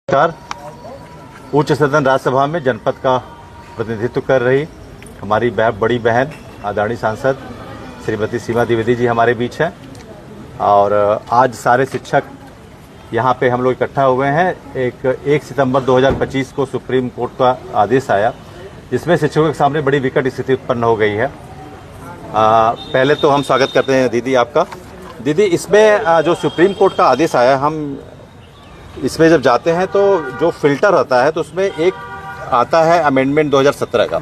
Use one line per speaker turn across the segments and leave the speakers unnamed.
नमस्कार। उच्च सदन राज्यसभा में जनपद का प्रतिनिधित्व कर रही हमारी बड़ी बहन आदरणीय सांसद श्रीमती सीमा द्विवेदी जी हमारे बीच हैं और आज सारे शिक्षक यहां पे हम लोग इकट्ठा हुए हैं। 1 सितंबर 2025 को सुप्रीम कोर्ट का आदेश आया जिसमें शिक्षकों के सामने बड़ी विकट स्थिति उत्पन्न हो गई है। पहले तो हम स्वागत करते हैं दीदी आपका। दीदी, इसमें जो सुप्रीम कोर्ट का आदेश आया, हम इसमें जब जाते हैं तो जो फिल्टर होता है तो उसमें एक आता है अमेंडमेंट 2017 का।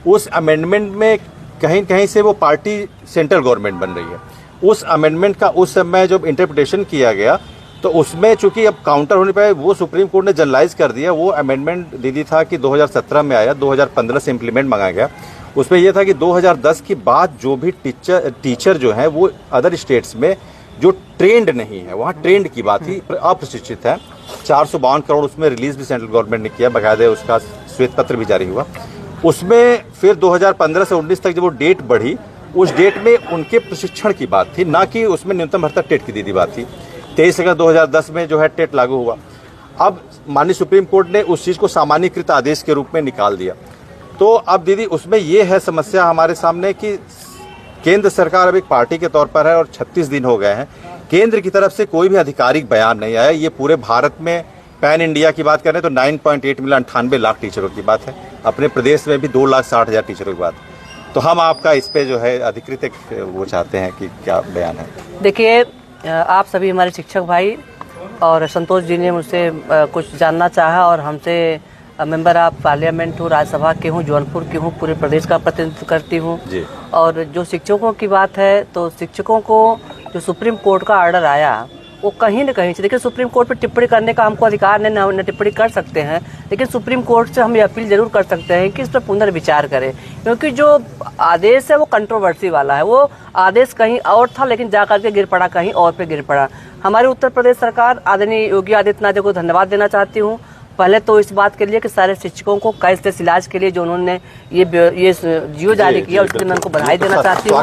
उस अमेंडमेंट में कहीं कहीं से वो पार्टी सेंट्रल गवर्नमेंट बन रही है। उस अमेंडमेंट का उस समय जब इंटरप्रिटेशन किया गया तो उसमें चूंकि अब काउंटर होने पर वो सुप्रीम कोर्ट ने जनरलाइज कर दिया। वो अमेंडमेंट दीदी था कि 2017 में आया, 2015 से इम्प्लीमेंट मंगाया गया। उसमें यह था कि 2010 के बाद जो भी टीचर जो है वो अदर स्टेट्स में जो ट्रेंड नहीं है, वहाँ ट्रेंड की बात ही, अप्रशिक्षित है। 452 करोड़ उसमें रिलीज भी सेंट्रल गवर्नमेंट ने किया, बाकायदे उसका श्वेत पत्र भी जारी हुआ। उसमें फिर 2015 से 19 तक जब वो डेट बढ़ी, उस डेट में उनके प्रशिक्षण की बात थी, ना कि उसमें न्यूनतम भर्ता टेट की दीदी बात थी। 23 अगस्त 2010 में जो है टेट लागू हुआ। अब माननीय सुप्रीम कोर्ट ने उस चीज़ को सामान्यकृत आदेश के रूप में निकाल दिया। तो अब दीदी उसमें ये है समस्या हमारे सामने कि केंद्र सरकार अब एक पार्टी के तौर पर है और 36 दिन हो गए हैं, केंद्र की तरफ से कोई भी आधिकारिक बयान नहीं आया। ये पूरे भारत में पैन इंडिया की बात करें तो 9.8 मिलियन 98 लाख टीचरों की बात है। अपने प्रदेश में भी 2,60,000 टीचरों की बात। तो हम आपका इस पे जो है अधिकृत एक वो चाहते हैं कि क्या बयान है।
देखिए, आप सभी हमारे शिक्षक भाई और संतोष जी ने मुझसे कुछ जानना चाहा और हमसे मेंबर ऑफ पार्लियामेंट हूँ, राज्यसभा के हूँ, जौनपुर की हूँ, पूरे प्रदेश का प्रतिनिधित्व करती हूँ। और जो शिक्षकों की बात है तो शिक्षकों को जो सुप्रीम कोर्ट का ऑर्डर आया वो कहीं न कहीं से, देखिए सुप्रीम कोर्ट पर टिप्पणी करने का हमको अधिकार नहीं, न टिप्पणी कर सकते हैं, लेकिन सुप्रीम कोर्ट से हम ये अपील जरूर कर सकते हैं कि इस पर पुनर्विचार करें। क्योंकि जो आदेश है वो कंट्रोवर्सी वाला है। वो आदेश कहीं और था लेकिन जा करके गिर पड़ा कहीं और पे गिर पड़ा। हमारी उत्तर प्रदेश सरकार आदरणीय योगी आदित्यनाथ जी को धन्यवाद देना चाहती हूँ। पहले तो इस बात के लिए कि सारे शिक्षकों को कैशलेस इलाज के लिए जो उन्होंने ये जियो जारी किया उसके लिए मैं उनको बधाई देना चाहती हूँ।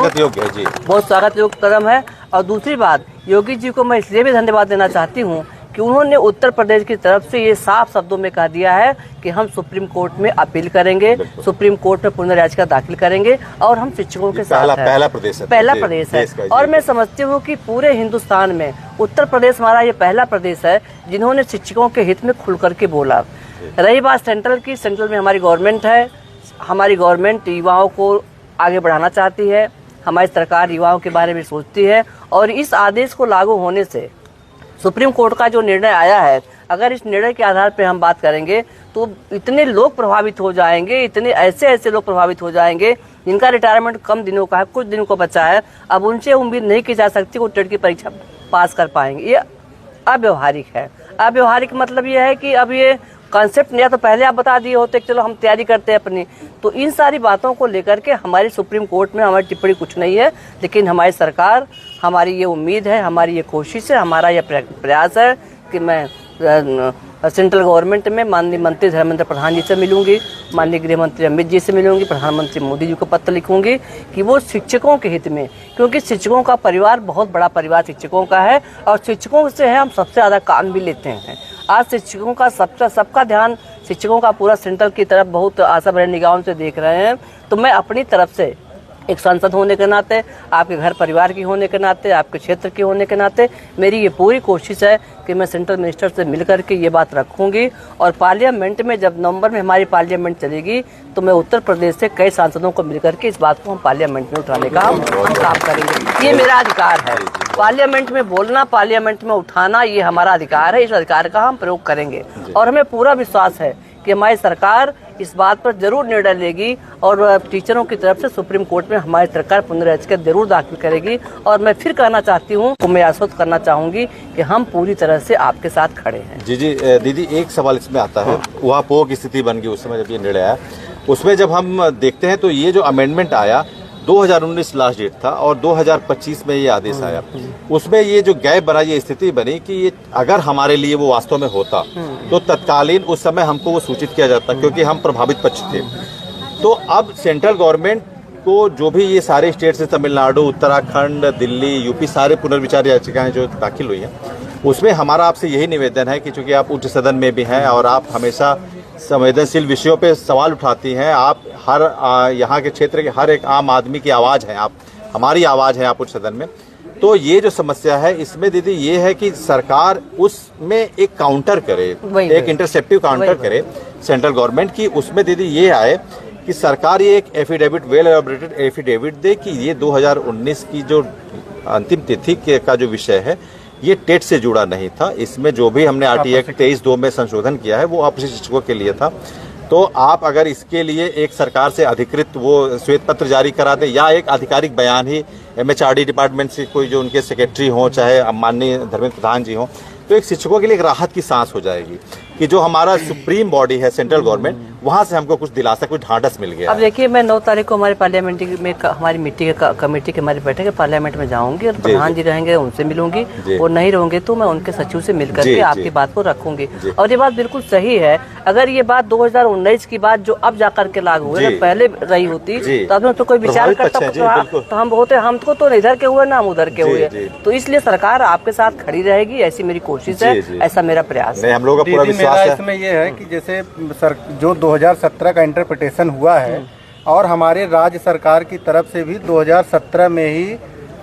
बहुत स्वागत योग्य कदम है। और दूसरी बात, योगी जी को मैं इसलिए भी धन्यवाद देना चाहती हूँ कि उन्होंने उत्तर प्रदेश की तरफ से ये साफ शब्दों में कह दिया है कि हम सुप्रीम कोर्ट में अपील करेंगे, सुप्रीम कोर्ट में पुनर्याचिका दाखिल करेंगे और हम शिक्षकों के साथ
पहला प्रदेश है।
और मैं समझती हूँ कि पूरे हिंदुस्तान में उत्तर प्रदेश हमारा ये पहला प्रदेश है जिन्होंने शिक्षकों के हित में खुल करके बोला। रही बात सेंट्रल की, सेंट्रल में हमारी गवर्नमेंट है। हमारी गवर्नमेंट युवाओं को आगे बढ़ाना चाहती है, हमारी सरकार युवाओं के बारे में सोचती है। और इस आदेश को लागू होने से सुप्रीम कोर्ट का जो निर्णय आया है, अगर इस निर्णय के आधार पर हम बात करेंगे तो इतने लोग प्रभावित हो जाएंगे, इतने ऐसे लोग प्रभावित हो जाएंगे जिनका रिटायरमेंट कम दिनों का है, कुछ दिनों को बचा है। अब उनसे उम्मीद नहीं की जा सकती वो टेट की परीक्षा पास कर पाएंगे। ये अव्यवहारिक है। अव्यवहारिक मतलब ये है कि अब ये कॉन्सेप्ट या तो पहले आप बता दिए होते कि चलो हम तैयारी करते हैं अपनी। तो इन सारी बातों को लेकर के हमारी सुप्रीम कोर्ट में हमारी टिप्पणी कुछ नहीं है, लेकिन हमारी सरकार, हमारी ये उम्मीद है, हमारी ये कोशिश है, हमारा ये प्रयास है कि मैं सेंट्रल गवर्नमेंट में माननीय मंत्री धर्मेंद्र प्रधान जी से मिलूंगी, माननीय गृह मंत्री अमित जी से मिलूंगी, प्रधानमंत्री मोदी जी को पत्र लिखूंगी कि वो शिक्षकों के हित में, क्योंकि शिक्षकों का परिवार बहुत बड़ा परिवार शिक्षकों का है और शिक्षकों से है हम सबसे ज़्यादा काम भी लेते हैं। आज शिक्षकों का सबका ध्यान शिक्षकों का पूरा सेंट्रल की तरफ बहुत आशा भरे निगाहों से देख रहे हैं। तो मैं अपनी तरफ से एक सांसद होने के नाते, आपके घर परिवार की होने के नाते, आपके क्षेत्र की होने के नाते मेरी ये पूरी कोशिश है कि मैं सेंट्रल मिनिस्टर से मिलकर के ये बात रखूंगी। और पार्लियामेंट में जब नवंबर में हमारी पार्लियामेंट चलेगी तो मैं उत्तर प्रदेश से कई सांसदों को मिलकर के इस बात को हम पार्लियामेंट में उठाने का हम काम करेंगे। ये मेरा अधिकार है, पार्लियामेंट में बोलना, पार्लियामेंट में उठाना, ये हमारा अधिकार है। इस अधिकार का हम प्रयोग करेंगे और हमें पूरा विश्वास है कि हमारी सरकार इस बात पर जरूर निर्णय लेगी और टीचरों की तरफ से सुप्रीम कोर्ट में हमारी सरकार पुनर्याचिका जरूर दाखिल करेगी। और मैं फिर कहना चाहती हूँ, मैं आश्वस्त करना चाहूंगी कि हम पूरी तरह से आपके साथ खड़े हैं।
जी दीदी, एक सवाल इसमें आता है, वहाँ पो की स्थिति बन गई उस समय जब ये निर्णय आया। उसमें जब हम देखते हैं तो ये जो अमेंडमेंट आया 2019 लास्ट डेट था और 2025 में ये आदेश आया। उसमें ये जो गैप बना, ये स्थिति बनी कि ये अगर हमारे लिए वो वास्तव में होता तो तत्कालीन उस समय हमको वो सूचित किया जाता, क्योंकि हम प्रभावित पक्ष थे। तो अब सेंट्रल गवर्नमेंट को जो भी ये सारे स्टेट से, तमिलनाडु, उत्तराखंड, दिल्ली, यूपी, सारे पुनर्विचार याचिकाएं जो दाखिल हुई हैं, उसमें हमारा आपसे यही निवेदन है कि चूंकि आप उच्च सदन में भी हैं और आप हमेशा संवेदनशील विषयों पे सवाल उठाती हैं, आप हर यहाँ के क्षेत्र के हर एक आम आदमी की आवाज़ हैं, आप हमारी आवाज़ है आप उच्च सदन में। तो ये जो समस्या है इसमें दीदी ये है कि सरकार उसमें एक काउंटर करे, एक इंटरसेप्टिव काउंटर करे सेंट्रल गवर्नमेंट की। उसमें दीदी ये आए कि सरकार ये एक एफिडेविट, वेल एलैबोरेटेड एफिडेविट दे कि ये 2019 की जो अंतिम तिथि का जो विषय है ये टेट से जुड़ा नहीं था। इसमें जो भी हमने आरटी एक्ट 23(2) में संशोधन किया है वो अप्रशिक्षित शिक्षकों के लिए था। तो आप अगर इसके लिए एक सरकार से अधिकृत वो श्वेत पत्र जारी करा दें या एक आधिकारिक बयान ही MHRD डिपार्टमेंट से कोई जो उनके सेक्रेटरी हो, चाहे माननीय धर्मेंद्र प्रधान जी हो, तो एक शिक्षकों के लिए एक राहत की सांस हो जाएगी कि जो हमारा सुप्रीम बॉडी है सेंट्रल गवर्नमेंट, वहां से हमको कुछ दिलासा, कुछ ढांढस मिल गया।
अब देखिए, मैं 9 तारीख को हमारे पार्लियामेंट में हमारी मीटिंग कमेटी की हमारी बैठक है, पार्लियामेंट में जाऊंगी और प्रधान जी रहेंगे उनसे मिलूंगी, और नहीं रहेंगे तो मैं उनके सचिव से मिल करके आपकी बात को रखूंगी। और ये बात बिल्कुल सही है, अगर ये बात 2019 की बात जो अब जाकर के लागू हुई, अगर पहले रही होती तो अब तो कोई विचार करता, तो हम होते, हमको तो इधर के हुए ना हम उधर के हुए। तो इसलिए सरकार आपके साथ खड़ी रहेगी, ऐसी मेरी कोशिश है, ऐसा मेरा प्रयास है।
हम लोग का पूरा विश्वास है।
इसमें ये है कि जैसे जो 2017 का इंटरप्रिटेशन हुआ है और हमारे राज्य सरकार की तरफ से भी 2017 में ही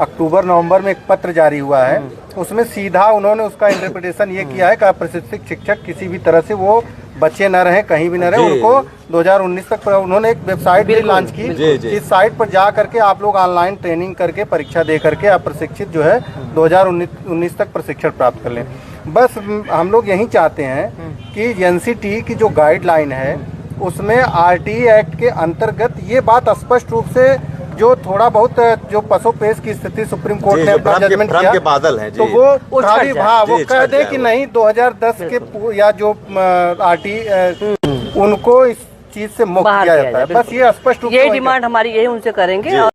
अक्टूबर नवंबर में एक पत्र जारी हुआ है, उसमें सीधा उन्होंने उसका इंटरप्रिटेशन ये किया है कि प्रशिक्षित शिक्षक किसी भी तरह से वो बच्चे न रहे, कहीं भी न रहे, उनको 2019 तक उन्होंने एक वेबसाइट भी लॉन्च की। इस साइट पर जा करके आप लोग ऑनलाइन ट्रेनिंग करके परीक्षा दे करके आप प्रशिक्षित जो है 2019 तक प्रशिक्षण प्राप्त कर लें। बस हम लोग यही चाहते हैं कि NCT की जो गाइडलाइन है उसमें RT एक्ट के अंतर्गत ये बात स्पष्ट रूप से जो थोड़ा बहुत जो पसोपेश की स्थिति सुप्रीम कोर्ट ने अपना जजमेंट किया
के बादल है,
तो वो वो कह दे कि नहीं 2010 के या जो RT उनको इस चीज से मुक्त किया जाता है। बस ये स्पष्ट रूप से
ये डिमांड हमारी यही उनसे करेंगे।